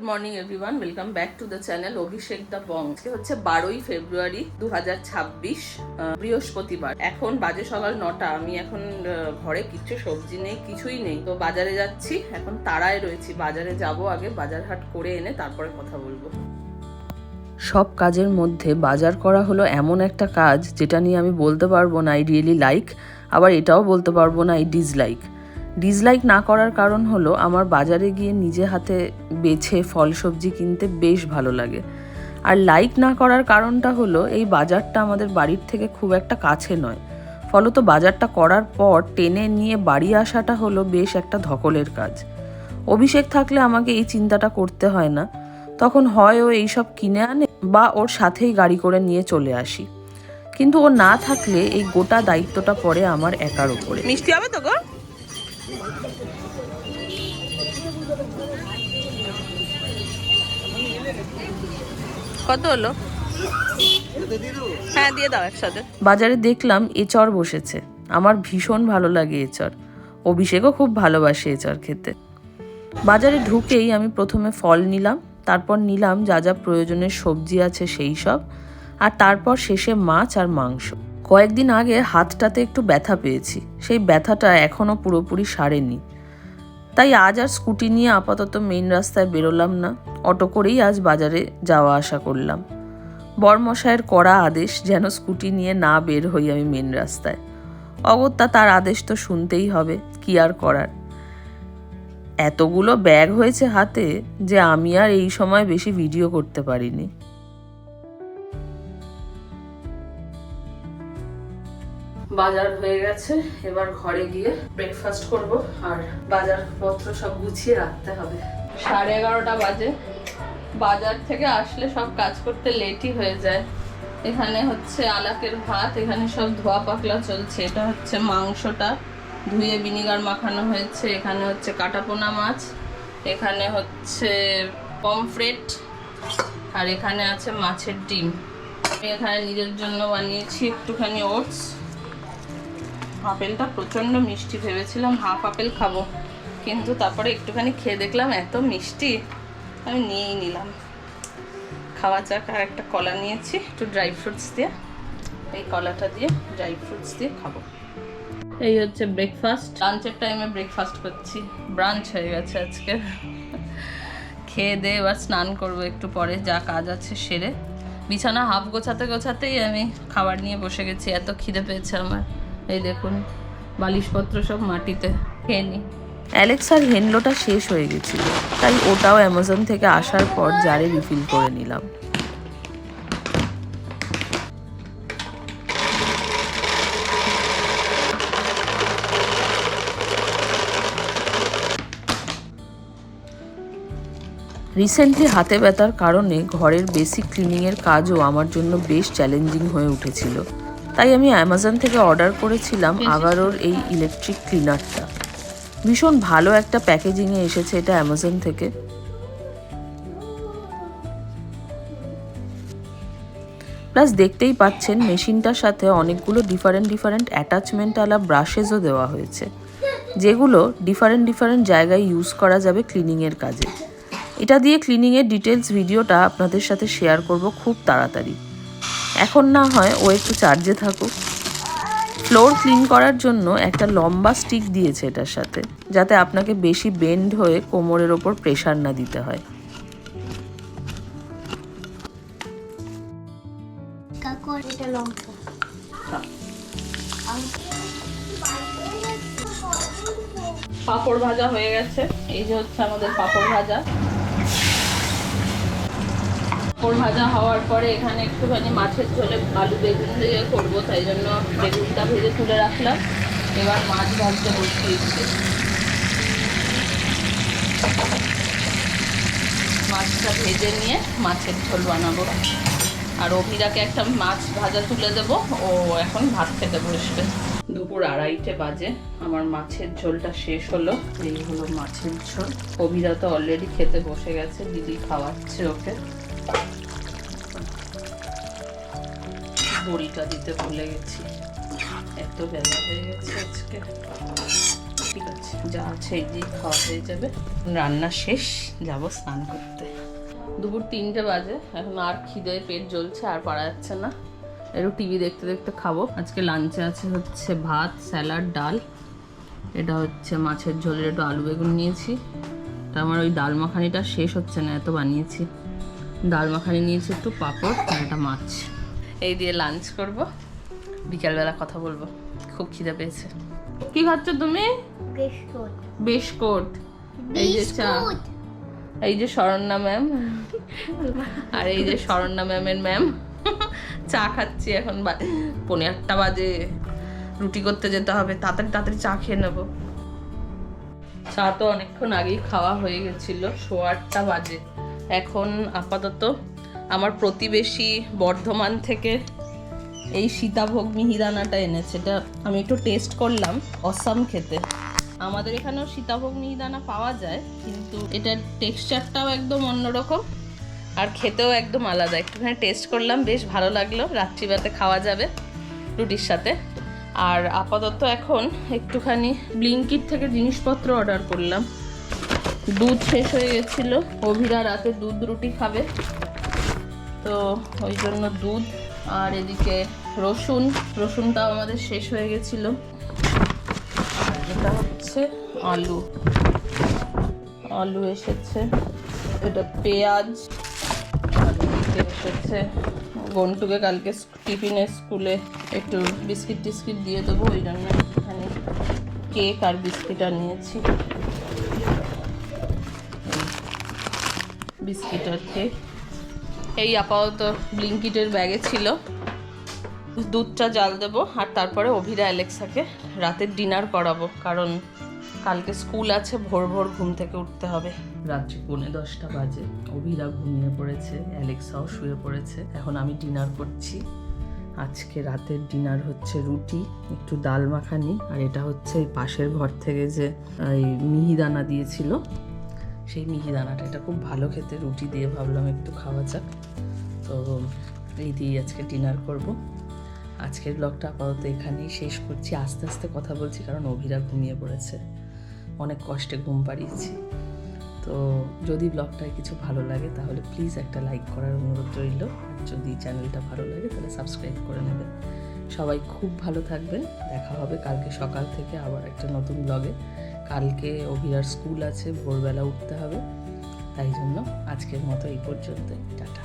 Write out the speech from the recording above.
Morning everyone, welcome back to the channel Abhishek the Bong. আজকে হচ্ছে 12ই ফেব্রুয়ারি 2026, বৃহস্পতিবার। এখন বাজে সকাল 9টা। আমি এখন ঘরে কিচ্ছু সবজি নেই, কিছুই নেই, তো বাজারে যাচ্ছি। এখন তাড়ায় রয়েছি, বাজারে যাব, আগে বাজার হাট করে এনে তারপরে কথা বলবো। সব কাজের মধ্যে বাজার করা হলো এমন একটা কাজ যেটা নিয়ে আমি বলতে পারবো না আই রিয়েলি লাইক, আবার এটাও বলতে পারবো না আই ডিসলাইক না করার কারণ হলো আমার বাজারে গিয়ে নিজে হাতে বেছে ফল সবজি কিনতে বেশ ভালো লাগে। আর লাইক না করার কারণটা হলো এই বাজারটা আমাদের বাড়ির থেকে খুব একটা কাছে নয়, ফলত বাজারটা করার পর টেনে নিয়ে বাড়ি আসাটা হলো বেশ একটা ধকলের কাজ। অভিষেক থাকলে আমাকে এই চিন্তাটা করতে হয় না, তখন হয় ও এইসব কিনে আনে বা ওর সাথেই গাড়ি করে নিয়ে চলে আসি, কিন্তু ও না থাকলে এই গোটা দায়িত্বটা পড়ে আমার একার উপরে। মিষ্টি হবে তো গো? কত হলো? হ্যাঁ দিয়ে দাও একসাথে। বাজারে দেখলাম এঁচড় বসেছে, আমার ভীষণ ভালো লাগে এঁচড়, অভিষেকও খুব ভালোবাসে এঁচড় খেতে। বাজারে ঢুকেই আমি প্রথমে ফল নিলাম, তারপর নিলাম যা যা প্রয়োজনের সবজি আছে সেই সব, আর তারপর শেষে মাছ আর মাংস। কয়েকদিন আগে হাতটাতে একটু ব্যথা পেয়েছি, সেই ব্যথাটা এখনও পুরোপুরি সারেনি, তাই আজ আর স্কুটি নিয়ে আপাতত মেইন রাস্তায় বেরোলাম না, অটো করেই আজ বাজারে যাওয়া আসা করলাম। বরমশায়ের কড়া আদেশ যেন স্কুটি নিয়ে না বের হই আমি মেইন রাস্তায়। অগত্যা তার আদেশ তো শুনতেই হবে, কি আর করার। এতগুলো ব্যাগ হয়েছে হাতে যে আমি আর এই সময় বেশি ভিডিও করতে পারিনি। বাজার হয়ে গেছে, এবার ঘরে গিয়ে ব্রেকফাস্ট করব আর বাজারপত্র সব গুছিয়ে রাখতে হবে। 11:30 বাজে। বাজার থেকে আসলে সব কাজ করতে লেটই হয়ে যায়। এখানে হচ্ছে আলাকের ভাত, এখানে সব ধোয়া পাকলা চলছে। এটা হচ্ছে মাংসটা ধুয়ে ভিনিগার মাখানো হয়েছে, এখানে হচ্ছে কাটাপোনা মাছ, এখানে হচ্ছে পমফ্রেট, আর এখানে আছে মাছের ডিম। আমি এখানে নিজের জন্য বানিয়েছি একটুখানি ওটস। আপেলটা প্রচণ্ড মিষ্টি, ভেবেছিলাম হাফ আপেল খাবো, কিন্তু তারপরে একটুখানি খেয়ে দেখলাম এত মিষ্টি, আমি নিয়েই নিলাম। খাওয়া যাক। আর একটা কলা নিয়েছি একটু ড্রাই ফ্রুটস দিয়ে, এই কলাটা দিয়ে ড্রাই ফ্রুটস দিয়ে খাবো। এই হচ্ছে ব্রেকফাস্ট। লাঞ্চের টাইমে ব্রেকফাস্ট করছি, ব্রাঞ্চ হয়ে গেছে আজকে। খেয়ে দিয়ে এবার স্নান করবো একটু পরে, যা কাজ আছে সেরে। বিছানা হাফ গোছাতেই আমি খাবার নিয়ে বসে গেছি, এত খিদে পেয়েছে আমার। এই দেখুন বালিশপত্র সব মাটিতে, খেয়ে নি। অ্যালেক্সার হেনলোটা শেষ হয়ে গেছিল, তাই ওটাও অ্যামাজন থেকে আসার পর জারে রিফিল করে নিলাম। রিসেন্টলি হাতে ব্যথার কারণে ঘরের বেসিক ক্লিনিংয়ের কাজও আমার জন্য বেশ চ্যালেঞ্জিং হয়ে উঠেছিল, তাই আমি অ্যামাজন থেকে অর্ডার করেছিলাম আগারোর এই ইলেকট্রিক ক্লিনারটা। ভীষণ ভালো একটা প্যাকেজিংয়ে এসেছে এটা অ্যামাজন থেকে। প্লাস দেখতেই পাচ্ছেন মেশিনটার সাথে অনেকগুলো ডিফারেন্ট অ্যাটাচমেন্ট আলা ব্রাশেসও দেওয়া হয়েছে, যেগুলো ডিফারেন্ট জায়গায় ইউজ করা যাবে ক্লিনিংয়ের কাজে। এটা দিয়ে ক্লিনিংয়ের ডিটেলস ভিডিওটা আপনাদের সাথে শেয়ার করব খুব তাড়াতাড়ি। এখন না হয় ও একটু চার্জে থাকুক। ফ্লোর ক্লিন করার জন্য একটা লম্বা স্টিক দিয়েছে এটার সাথে, যাতে আপনাকে বেশি বেন্ড হয়ে কোমরের ওপর প্রেশার না দিতে হয়। পাঁপড় ভাজা হয়ে গেছে, এই যে হচ্ছে আমাদের পাঁপড় ভাজা। পাঁপড় ভাজা হওয়ার পরে এখানে একটুখানি মাছের ঝোলে আলু বেগুন দিয়ে করবো, তাই জন্য বেগুনটা ভেজে তুলে রাখলাম। এবার মাছ ভাজতে বসিয়েছি, মাছটা ভেজে নিয়ে মাছের ঝোল বানাবো। আর অভিরাকে একটা মাছ ভাজা তুলে দেবো, ও এখন ভাত খেতে বসবে। দুপুর 2:30 বাজে, আমার মাছের ঝোলটা শেষ হলো। এই হলো মাছের ঝোল। অভিরা তো অলরেডি খেতে বসে গেছে, দিদি খাওয়াচ্ছে ওকে। বড়িটা দিতে ভুলে গেছি, এত বেলা হয়ে গেছে আজকে। ঠিক আছে, যা আছে এই দিয়ে খাওয়া হয়ে যাবে। রান্না শেষ, যাব স্নান করতে। দুপুর 3টে বাজে, এখন আর খিদে পেট জ্বলছে, আর পারা যাচ্ছে না। একটু টিভি দেখতে দেখতে খাবো। আজকে লাঞ্চে আছে হচ্ছে ভাত, স্যালাড, ডাল। এটা হচ্ছে মাছের ঝোলের একটু আলু বেগুন নিয়েছি। তা আমার ওই ডাল মাখানিটা শেষ হচ্ছে না, এত বানিয়েছি। ডাল মাখানি নিয়েছি, একটু পাঁপড় আর একটা মাছ। এই দিয়ে লাঞ্চ করব, বিকালবেলা কথা বলবো। খুব খিদে পেয়েছে। কি খাচ্ছ তুমি? বিস্কুট। এই যে চা, এই যে শরণ্যা ম্যাম, আর এই যে শরণ্যা ম্যামের ম্যাম। চা খাচ্ছি, এখন 8:45 বাজে, রুটি করতে যেতে হবে, তাড়াতাড়ি তাড়াতাড়ি চা খেয়ে নেবো। চা তো অনেকক্ষণ আগেই খাওয়া হয়ে গেছিল, 8:15 বাজে। এখন আপাতত আমার প্রতিবেশী বর্ধমান থেকে এই সীতাভোগ মিহিদানাটা এনেছে। এটা আমি একটু টেস্ট করলাম, অসাম খেতে। আমাদের এখানেও সীতাভোগ মিহিদানা পাওয়া যায়, কিন্তু এটার টেক্সচারটাও একদম অন্যরকম আর খেতেও একদম আলাদা। একটুখানি টেস্ট করলাম, বেশ ভালো লাগলো। রাত্রিবেলাতে খাওয়া যাবে রুটির সাথে। আর আপাতত এখন একটুখানি ব্লিঙ্কিট থেকে জিনিসপত্র অর্ডার করলাম। দুধ শেষ হয়ে গেছিলো, অভিরা রাতে দুধ রুটি খাবে, তো ওই জন্য দুধ। আর এদিকে রসুনটাও আমাদের শেষ হয়ে গেছিলো। আর এটা হচ্ছে আলু এসেছে, এটা পেঁয়াজ। আর এদিকে এসেছে গন্টুকে কালকে টিফিনে স্কুলে একটু বিস্কিট টিস্কিট দিয়ে দেবো, ওই জন্য একটুখানি কেক আর বিস্কিট আর নিয়েছি। বিস্কিট আর কেক এই আপাতত ব্লিঙ্কিটের ব্যাগে ছিল। দুধটা জাল দেবো আর তারপরে অভিরা অ্যালেক্সাকে রাতের ডিনার করাবো, কারণ কালকে স্কুল আছে, ভোর ভোর ঘুম থেকে উঠতে হবে। রাত্রি 10:45 বাজে, অভিরা ঘুমিয়ে পড়েছে, অ্যালেক্সাও শুয়ে পড়েছে। এখন আমি ডিনার করছি। আজকে রাতের ডিনার হচ্ছে রুটি, একটু ডাল মাখানি, আর এটা হচ্ছে পাশের ঘর থেকে যে এই মিহিদানা দিয়েছিল, সেই মিহিদানাটা। এটা খুব ভালো খেতে, রুটি দিয়ে ভাবলাম একটু খাওয়া যাক। তো এই দিয়ে আজকে ডিনার করব। আজকের ব্লগটা আপাতত এখানেই শেষ করছি। আস্তে আস্তে কথা বলছি, কারণ অভিরা ঘুমিয়ে পড়েছে, অনেক কষ্টে ঘুম পাড়িয়েছি। তো যদি ব্লগটায় কিছু ভালো লাগে তাহলে প্লিজ একটা লাইক করার অনুরোধ রইল। যদি চ্যানেলটা ভালো লাগে তাহলে সাবস্ক্রাইব করে নেবেন। সবাই খুব ভালো থাকবেন। দেখা হবে কালকে সকাল থেকে আবার একটা নতুন ব্লগে। কালকে অভিরার স্কুল আছে, ভোরবেলা উঠতে হবে, তাই জন্য আজকের মতো এই পর্যন্ত। টাটা।